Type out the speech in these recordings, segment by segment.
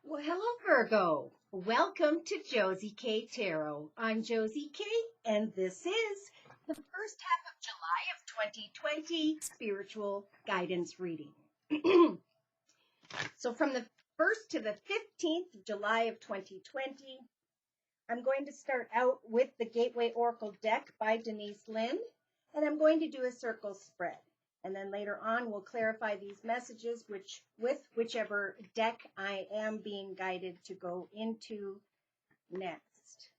Well, hello, Virgo. Welcome to Josie K Tarot. I'm Josie K, and this is the first half of July of 2020 spiritual guidance reading. So, from the 1st to the 15th of July of 2020, I'm going to start out with the Gateway Oracle deck by Denise Lynn, and I'm going to do a circle spread. And then later on, we'll clarify these messages with whichever deck I am being guided to go into next.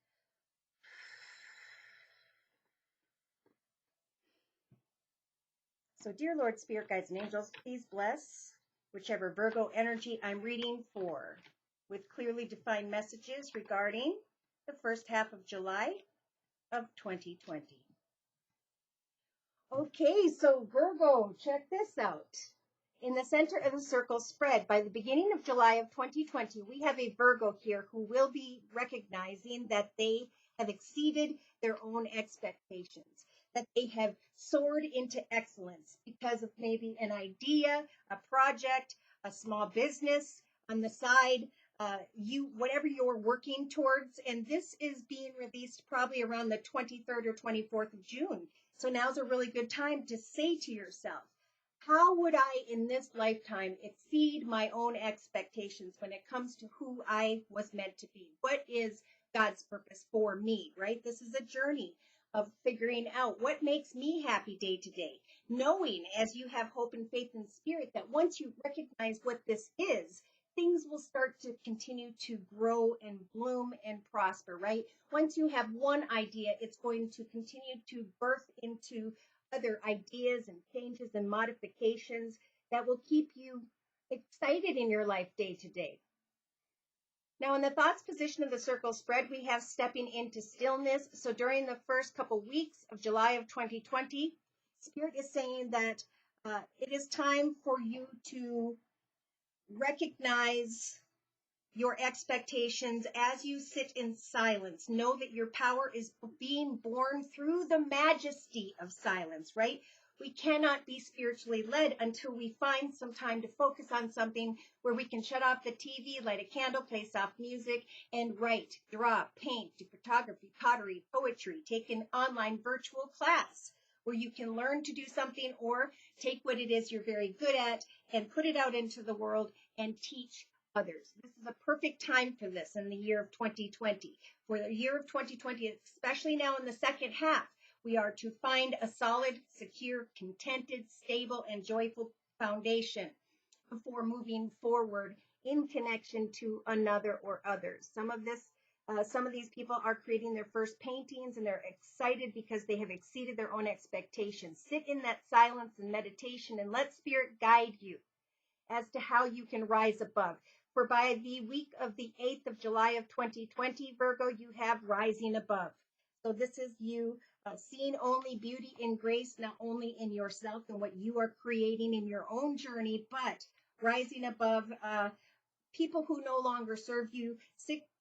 So, dear Lord, Spirit, Guides, and Angels, please bless whichever Virgo energy I'm reading for with clearly defined messages regarding the first half of July of 2020. Okay, so Virgo, check this out. In the center of the circle spread, by the beginning of July of 2020, we have a Virgo here who will be recognizing that they have exceeded their own expectations, that they have soared into excellence because of maybe an idea, a project, a small business on the side, whatever you're working towards. And this is being released probably around the 23rd or 24th of June. So now's a really good time to say to yourself, how would I in this lifetime exceed my own expectations when it comes to who I was meant to be? What is God's purpose for me, right? This is a journey of figuring out what makes me happy day to day, knowing as you have hope and faith and spirit that once you recognize what this is, things will start to continue to grow and bloom and prosper, right? Once you have one idea, it's going to continue to birth into other ideas and changes and modifications that will keep you excited in your life day to day. Now, in the thoughts position of the circle spread, we have stepping into stillness. So during the first couple weeks of July of 2020, Spirit is saying that it is time for you to recognize your expectations as you sit in silence. Know that your power is being born through the majesty of silence, right? We cannot be spiritually led until we find some time to focus on something where we can shut off the TV, light a candle, play soft music, and write, draw, paint, do photography, pottery, poetry, take an online virtual class where you can learn to do something or take what it is you're very good at and put it out into the world and teach others. This is a perfect time for this in the year of 2020. For the year of 2020, especially now in the second half, we are to find a solid, secure, contented, stable, and joyful foundation before moving forward in connection to another or others. Some of these people are creating their first paintings and they're excited because they have exceeded their own expectations. Sit in that silence and meditation and let Spirit guide you as to how you can rise above. For by the week of the 8th of July of 2020, Virgo, you have rising above. So this is you seeing only beauty and grace, not only in yourself and what you are creating in your own journey, but rising above people who no longer serve you,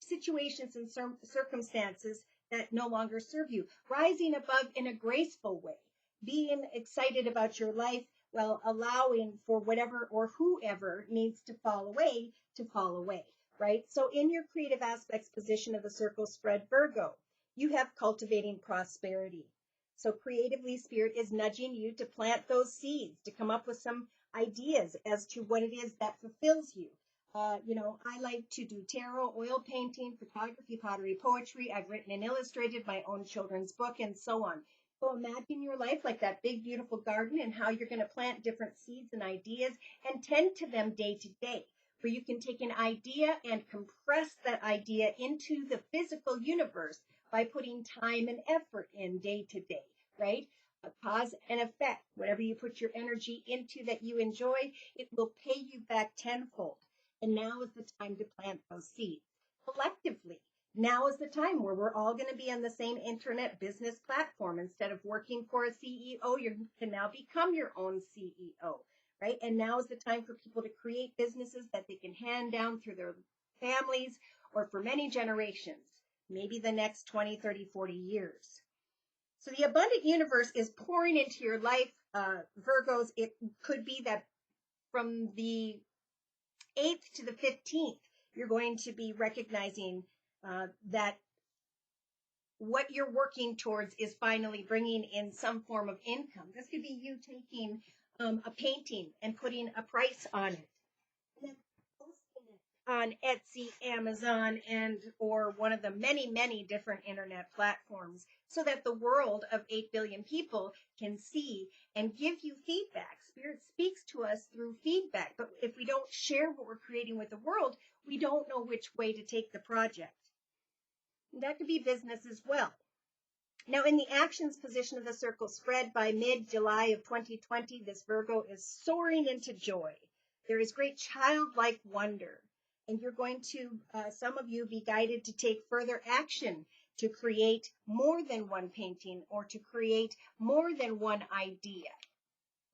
situations and circumstances that no longer serve you. Rising above in a graceful way, being excited about your life, while allowing for whatever or whoever needs to fall away, right? So in your creative aspects position of the circle spread, Virgo, you have cultivating prosperity. So creatively, Spirit is nudging you to plant those seeds, to come up with some ideas as to what it is that fulfills you. I like to do tarot, oil painting, photography, pottery, poetry. I've written and illustrated my own children's book and so on. So imagine your life like that big, beautiful garden and how you're going to plant different seeds and ideas and tend to them day to day, where you can take an idea and compress that idea into the physical universe by putting time and effort in day to day, right? A cause and effect. Whatever you put your energy into that you enjoy, it will pay you back tenfold. And now is the time to plant those seeds collectively. Now is the time where we're all going to be on the same internet business platform. Instead of working for a CEO, you can now become your own CEO, right? And now is the time for people to create businesses that they can hand down through their families or for many generations, maybe the next 20, 30, 40 years. So the abundant universe is pouring into your life, Virgos. It could be that from the 8th to the 15th, you're going to be recognizing that what you're working towards is finally bringing in some form of income. This could be you taking a painting and putting a price on it, and then posting it on Etsy, Amazon, and or one of the many different internet platforms, so that the world of 8 billion people can see and give you feedback. Spirit speaks to us through feedback, but if we don't share what we're creating with the world, we don't know which way to take the project. That could be business as well. Now, in the actions position of the circle spread by mid-July of 2020, this Virgo is soaring into joy. There is great childlike wonder, and you're going to, some of you, be guided to take further action to create more than one painting or to create more than one idea.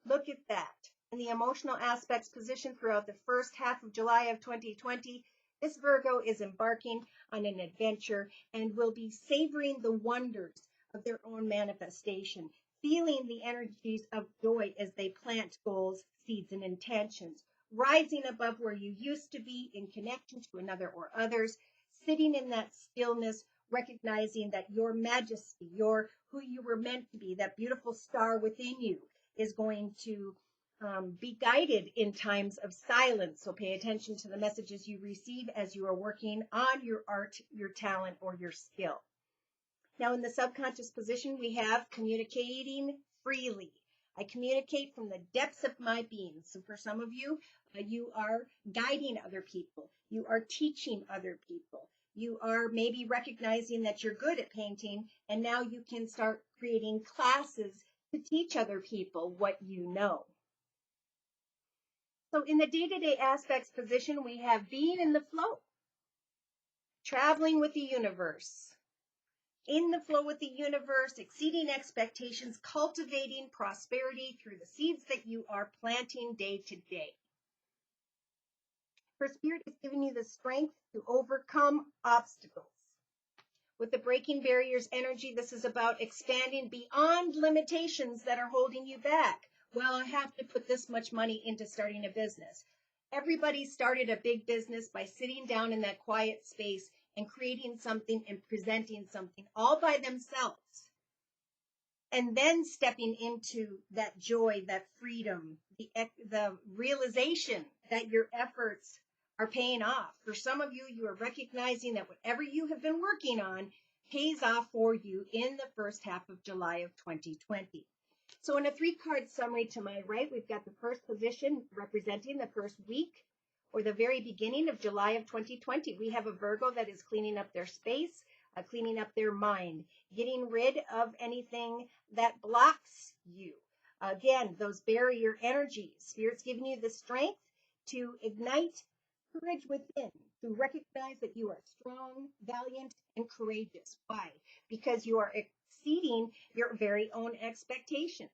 Look at that. In the emotional aspects position throughout the first half of July of 2020, this Virgo is embarking on an adventure and will be savoring the wonders of their own manifestation, feeling the energies of joy as they plant goals, seeds, and intentions, rising above where you used to be in connection to another or others, sitting in that stillness, recognizing that your majesty, your who you were meant to be, that beautiful star within you, is going to be guided in times of silence. So pay attention to the messages you receive as you are working on your art, your talent, or your skill. Now, in the subconscious position, we have communicating freely. I communicate from the depths of my being. So for some of you, you are guiding other people. You are teaching other people. You are maybe recognizing that you're good at painting, and now you can start creating classes to teach other people what you know. So in the day-to-day aspects position, we have being in the flow, traveling with the universe, in the flow with the universe, exceeding expectations, cultivating prosperity through the seeds that you are planting day to day. For Spirit is giving you the strength to overcome obstacles. With the breaking barriers energy, this is about expanding beyond limitations that are holding you back. Well, I have to put this much money into starting a business. Everybody started a big business by sitting down in that quiet space and creating something and presenting something all by themselves. And then stepping into that joy, that freedom, the realization that your efforts are paying off. For some of you, you are recognizing that whatever you have been working on pays off for you in the first half of July of 2020. So in a 3-card summary to my right, we've got the first position representing the first week or the very beginning of July of 2020. We have a Virgo that is cleaning up their space, cleaning up their mind, getting rid of anything that blocks you. Again, those barrier energies. Spirit's giving you the strength to ignite courage within, to recognize that you are strong, valiant, and courageous. Why? Because you are exceeding your very own expectations.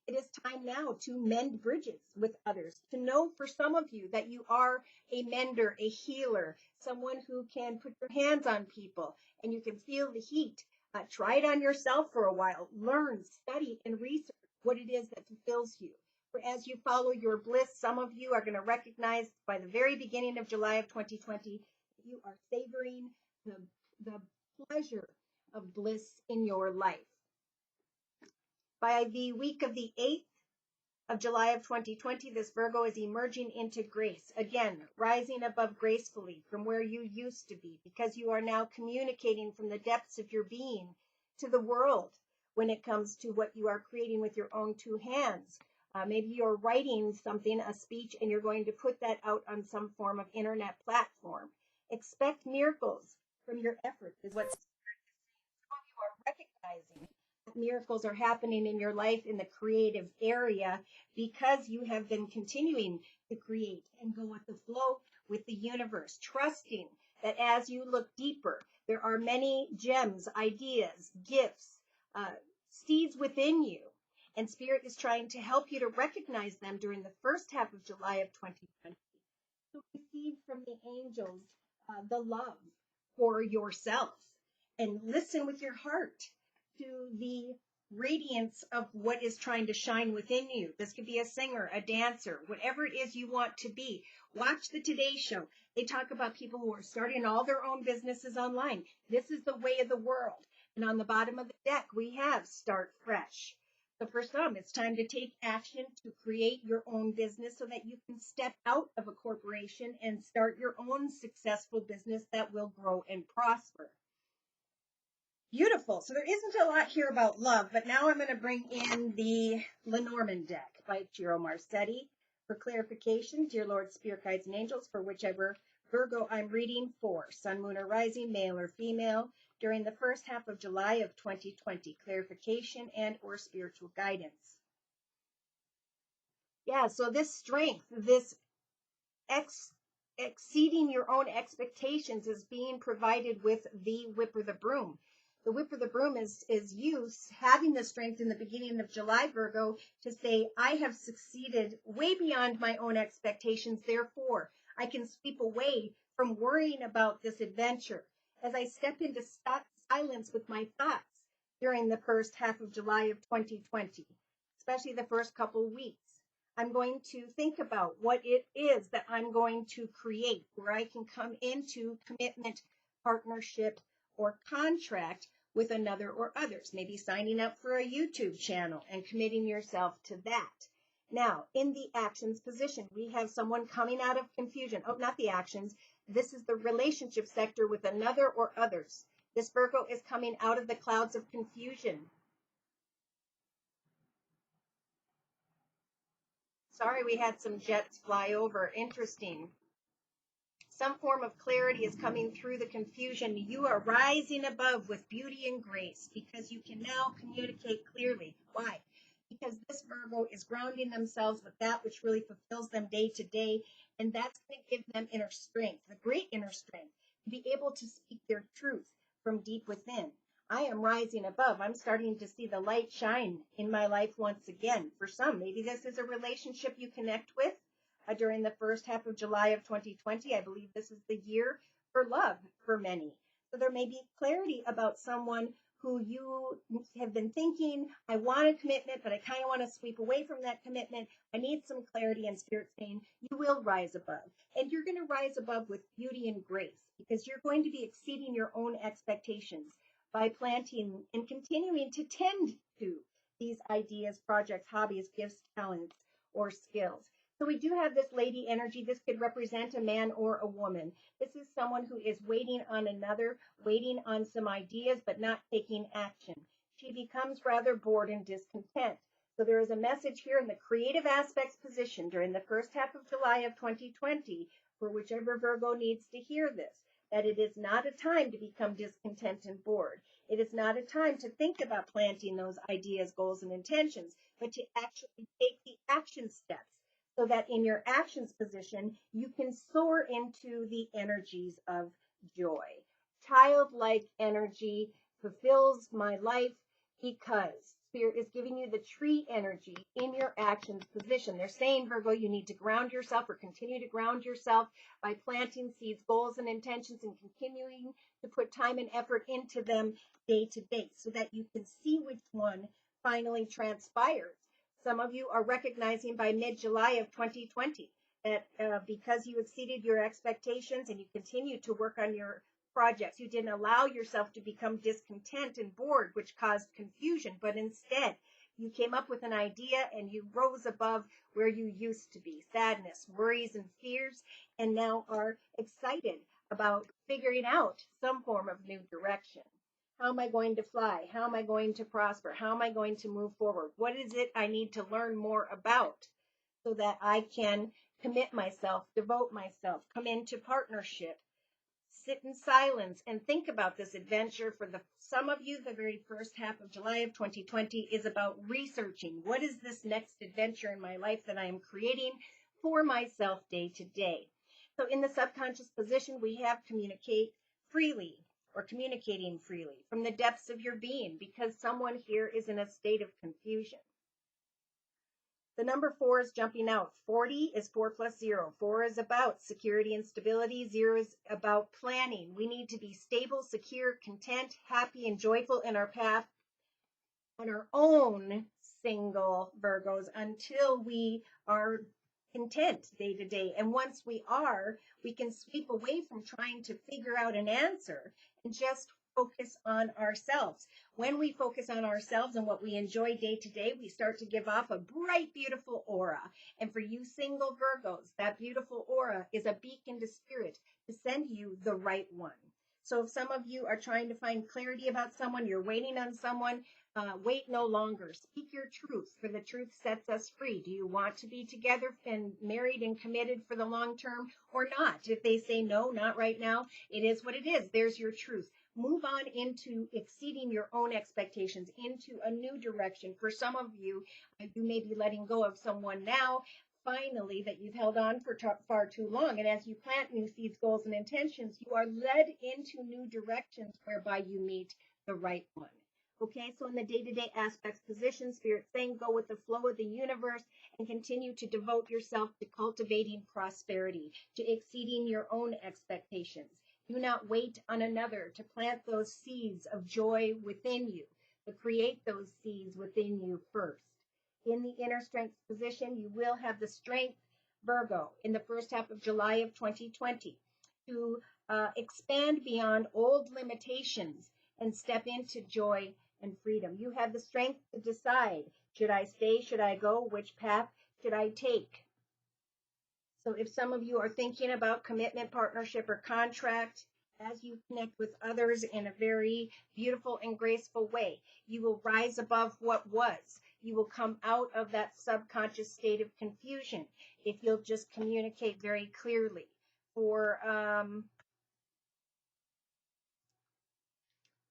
It is time now to mend bridges with others, to know for some of you that you are a mender, a healer, someone who can put your hands on people and you can feel the heat. Try it on yourself for a while. Learn, study, and research what it is that fulfills you. For as you follow your bliss, some of you are going to recognize by the very beginning of July of 2020 that you are savoring the pleasure of bliss in your life. By the week of the 8th of July of 2020, this Virgo is emerging into grace. Again, rising above gracefully from where you used to be, because you are now communicating from the depths of your being to the world when it comes to what you are creating with your own 2 hands. Maybe you're writing something, a speech, and you're going to put that out on some form of internet platform. Expect miracles from your efforts is what some of you are recognizing. Miracles are happening in your life in the creative area because you have been continuing to create and go with the flow with the universe, trusting that as you look deeper, there are many gems, ideas, gifts, seeds within you. And Spirit is trying to help you to recognize them during the first half of July of 2020. So receive from the angels the love for yourself and listen with your heart to the radiance of what is trying to shine within you. This could be a singer, a dancer, whatever it is you want to be. Watch the Today Show. They talk about people who are starting all their own businesses online. This is the way of the world. And on the bottom of the deck, we have Start Fresh. So for some, it's time to take action to create your own business so that you can step out of a corporation and start your own successful business that will grow and prosper. Beautiful. So there isn't a lot here about love, but now I'm going to bring in the Lenormand deck by Giro Marsetti for clarification. Dear Lord, Spirit Guides and Angels, for whichever Virgo I'm reading for, Sun, Moon, or Rising, male or female, during the first half of July of 2020, clarification and or spiritual guidance. Yeah, so this strength, this exceeding your own expectations is being provided with the whip or the broom. The whip or the broom is you having the strength in the beginning of July, Virgo, to say, I have succeeded way beyond my own expectations. Therefore, I can sweep away from worrying about this adventure as I step into silence with my thoughts during the first half of July of 2020, especially the first couple of weeks. I'm going to think about what it is that I'm going to create, where I can come into commitment, partnership, or contract with another or others. Maybe signing up for a YouTube channel and committing yourself to that. Now, in the actions position, we have someone coming out of confusion. Oh, not the actions. This is the relationship sector with another or others. This Virgo is coming out of the clouds of confusion. Sorry, we had some jets fly over. Interesting. Some form of clarity is coming through the confusion. You are rising above with beauty and grace because you can now communicate clearly. Why? Because this Virgo is grounding themselves with that which really fulfills them day to day, and that's going to give them inner strength, the great inner strength, to be able to speak their truth from deep within. I am rising above. I'm starting to see the light shine in my life once again. For some, maybe this is a relationship you connect with during the first half of July of 2020. I believe this is the year for love for many. So there may be clarity about someone who you have been thinking, I want a commitment, but I kind of want to sweep away from that commitment. I need some clarity, and Spirit saying you will rise above. And you're going to rise above with beauty and grace because you're going to be exceeding your own expectations by planting and continuing to tend to these ideas, projects, hobbies, gifts, talents, or skills. So we do have this lady energy. This could represent a man or a woman. This is someone who is waiting on another, waiting on some ideas, but not taking action. She becomes rather bored and discontent. So there is a message here in the creative aspects position during the first half of July of 2020 for whichever Virgo needs to hear this, that it is not a time to become discontent and bored. It is not a time to think about planting those ideas, goals, and intentions, but to actually take the action steps so that in your actions position, you can soar into the energies of joy. Childlike energy fulfills my life because Spirit is giving you the tree energy in your actions position. They're saying, Virgo, you need to ground yourself or continue to ground yourself by planting seeds, goals, and intentions and continuing to put time and effort into them day to day so that you can see which one finally transpires. Some of you are recognizing by mid-July of 2020 that because you exceeded your expectations and you continue to work on your projects, you didn't allow yourself to become discontent and bored, which caused confusion, but instead you came up with an idea and you rose above where you used to be, sadness, worries, and fears, and now are excited about figuring out some form of new direction. How am I going to fly? How am I going to prosper? How am I going to move forward? What is it I need to learn more about so that I can commit myself, devote myself, come into partnership, sit in silence, and think about this adventure? For some of you, the very first half of July of 2020 is about researching what is this next adventure in my life that I am creating for myself day to day. So in the subconscious position, we have communicate freely, or communicating freely from the depths of your being, because someone here is in a state of confusion. The number 4 is jumping out. 40 is 4 plus 0. 4 is about security and stability. 0 is about planning. We need to be stable, secure, content, happy, and joyful in our path. on our own single Virgos until we are content day to day. And once we are, we can sweep away from trying to figure out an answer and just focus on ourselves. When we focus on ourselves and what we enjoy day to day, we start to give off a bright, beautiful aura. And for you single Virgos, that beautiful aura is a beacon to spirit to send you the right one. So if some of you are trying to find clarity about someone, you're waiting on someone, wait no longer. Speak your truth, for the truth sets us free. Do you want to be together and married and committed for the long term or not? If they say no, not right now, it is what it is. There's your truth. Move on into exceeding your own expectations, into a new direction. For some of you, you may be letting go of someone now, finally, that you've held on for far too long. And as you plant new seeds, goals, and intentions, you are led into new directions whereby you meet the right one. Okay, so in the day-to-day aspects, position, spirit saying, go with the flow of the universe and continue to devote yourself to cultivating prosperity, to exceeding your own expectations. Do not wait on another to plant those seeds of joy within you, but create those seeds within you first. In the inner strength position, you will have the strength, Virgo, in the first half of July of 2020 to expand beyond old limitations and step into joy and freedom. You have the strength to decide, should I stay, should I go, which path should I take? So if some of you are thinking about commitment, partnership, or contract, as you connect with others in a very beautiful and graceful way, you will rise above what was. You will come out of that subconscious state of confusion if you'll just communicate very clearly. For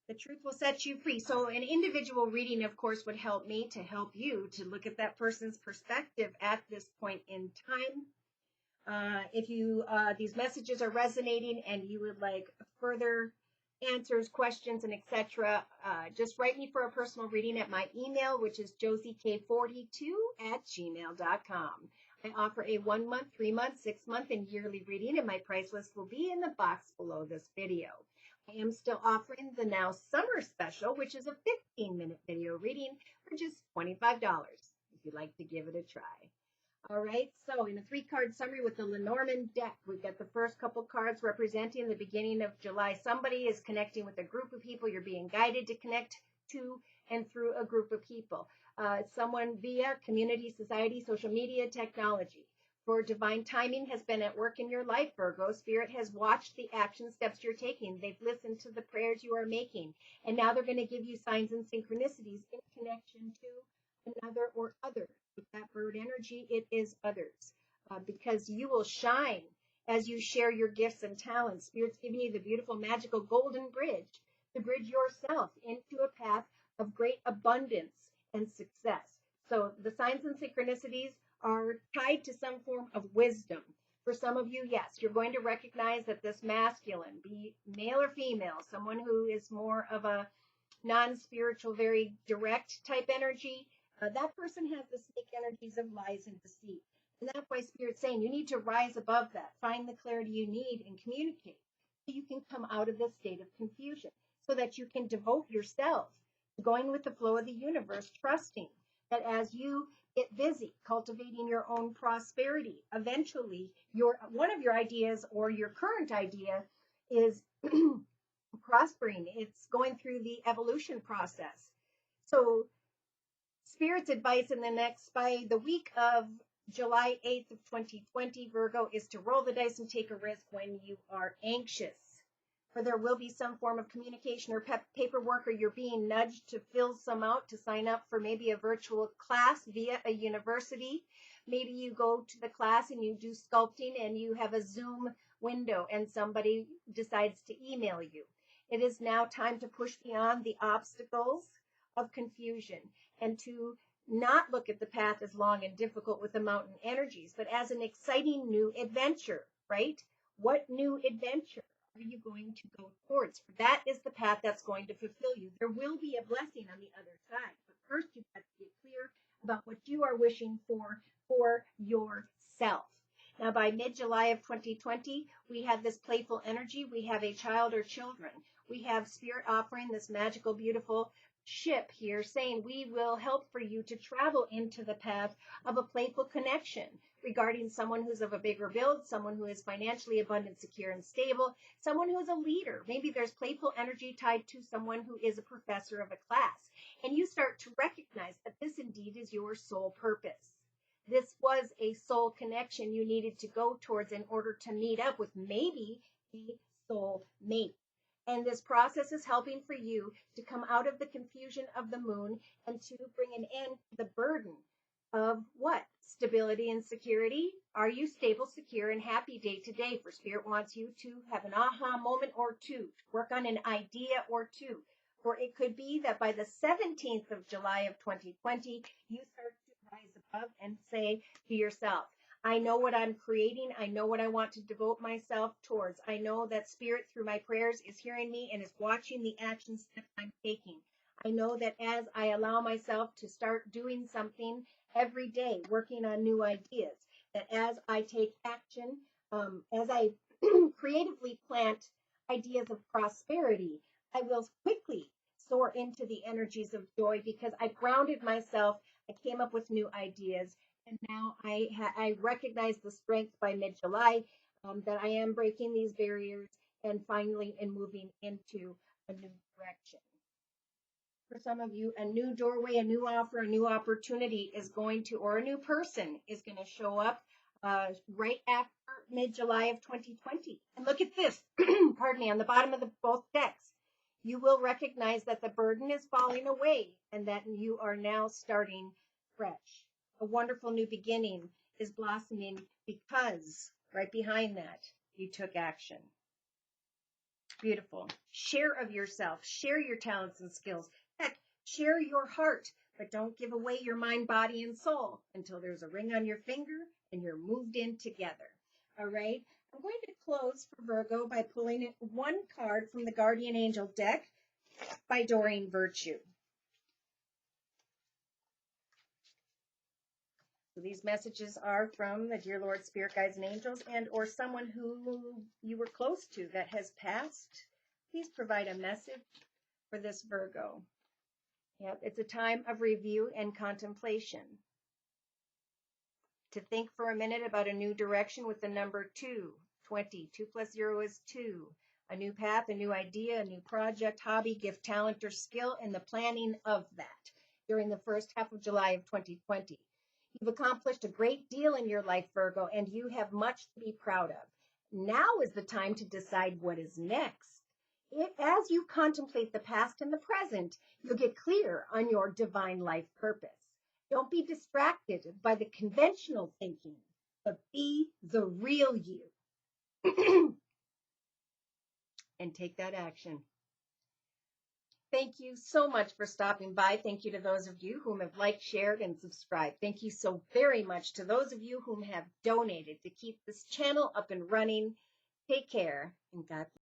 the truth will set you free. So an individual reading, of course, would help me to help you to look at that person's perspective at this point in time. If you these messages are resonating and you would like further answers, questions, and etc., just write me for a personal reading at my email, which is josiek42@gmail.com. I offer a 1 month, 3 month, 6 month, and yearly reading, and my price list will be in the box below this video. I am still offering the now summer special, which is a 15-minute video reading for just $25 if you'd like to give it a try. All right, so in a 3-card summary with the Lenormand deck, we've got the first couple cards representing the beginning of July. Somebody is connecting with a group of people. You're being guided to connect to and through a group of people. Someone via community, society, social media, technology. For divine timing has been at work in your life, Virgo. Spirit has watched the action steps you're taking. They've listened to the prayers you are making. And now they're going to give you signs and synchronicities in connection to another or other. With that bird energy, it is others. Because you will shine as you share your gifts and talents. Spirit's giving you the beautiful, magical golden bridge to bridge yourself into a path of great abundance and success. So the signs and synchronicities are tied to some form of wisdom. For some of you, yes, you're going to recognize that this masculine, be male or female, someone who is more of a non-spiritual, very direct type energy, that person has the snake energies of lies and deceit. And that's why Spirit's saying you need to rise above that, find the clarity you need, and communicate so you can come out of this state of confusion, so that you can devote yourself to going with the flow of the universe, trusting that as you get busy cultivating your own prosperity, eventually one of your ideas or your current idea is prospering. It's going through the evolution process. So Spirit's advice by the week of July 8th of 2020, Virgo, is to roll the dice and take a risk when you are anxious. For there will be some form of communication or paperwork, or you're being nudged to fill some out to sign up for maybe a virtual class via a university. Maybe you go to the class and you do sculpting and you have a Zoom window and somebody decides to email you. It is now time to push beyond the obstacles of confusion and to not look at the path as long and difficult with the mountain energies, but as an exciting new adventure, right? What new adventure are you going to go towards? That is the path that's going to fulfill you. There will be a blessing on the other side, but first you've got to get clear about what you are wishing for yourself. Now, by mid-July of 2020, we have this playful energy. We have a child or children. We have Spirit offering this magical, beautiful ship here saying we will help for you to travel into the path of a playful connection regarding someone who's of a bigger build, someone who is financially abundant, secure, and stable, someone who is a leader. Maybe there's playful energy tied to someone who is a professor of a class. And you start to recognize that this indeed is your soul purpose. This was a soul connection you needed to go towards in order to meet up with maybe a soul mate. And this process is helping for you to come out of the confusion of the moon and to bring an end to the burden of what? Stability and security. Are you stable, secure, and happy day to day? For Spirit wants you to have an aha moment or two, work on an idea or two. For it could be that by the 17th of July of 2020, you start to rise above and say to yourself, I know what I'm creating. I know what I want to devote myself towards. I know that Spirit, through my prayers, is hearing me and is watching the action steps I'm taking. I know that as I allow myself to start doing something every day, working on new ideas, that as I take action, as I creatively plant ideas of prosperity, I will quickly soar into the energies of joy because I grounded myself. I came up with new ideas. And now I recognize the strength by mid-July that I am breaking these barriers and finally moving into a new direction. For some of you, a new doorway, a new offer, a new opportunity is going to, or a new person is going to show up right after mid-July of 2020. And look at this, pardon me, on the bottom of both decks. You will recognize that the burden is falling away and that you are now starting fresh. A wonderful new beginning is blossoming because right behind that, you took action. Beautiful. Share of yourself. Share your talents and skills. Heck, share your heart, but don't give away your mind, body, and soul until there's a ring on your finger and you're moved in together. All right. I'm going to close for Virgo by pulling one card from the Guardian Angel deck by Doreen Virtue. So these messages are from the dear Lord, Spirit Guides, and Angels, and or someone who you were close to that has passed. Please provide a message for this Virgo. Yep, it's a time of review and contemplation. To think for a minute about a new direction with the number 2, 20. 2 plus 0 is 2. A new path, a new idea, a new project, hobby, gift, talent, or skill, and the planning of that during the first half of July of 2020. You've accomplished a great deal in your life, Virgo, and you have much to be proud of. Now is the time to decide what is next. As you contemplate the past and the present, you'll get clear on your divine life purpose. Don't be distracted by the conventional thinking, but be the real you. And take that action. Thank you so much for stopping by. Thank you to those of you whom have liked, shared, and subscribed. Thank you so very much to those of you whom have donated to keep this channel up and running. Take care, and God bless.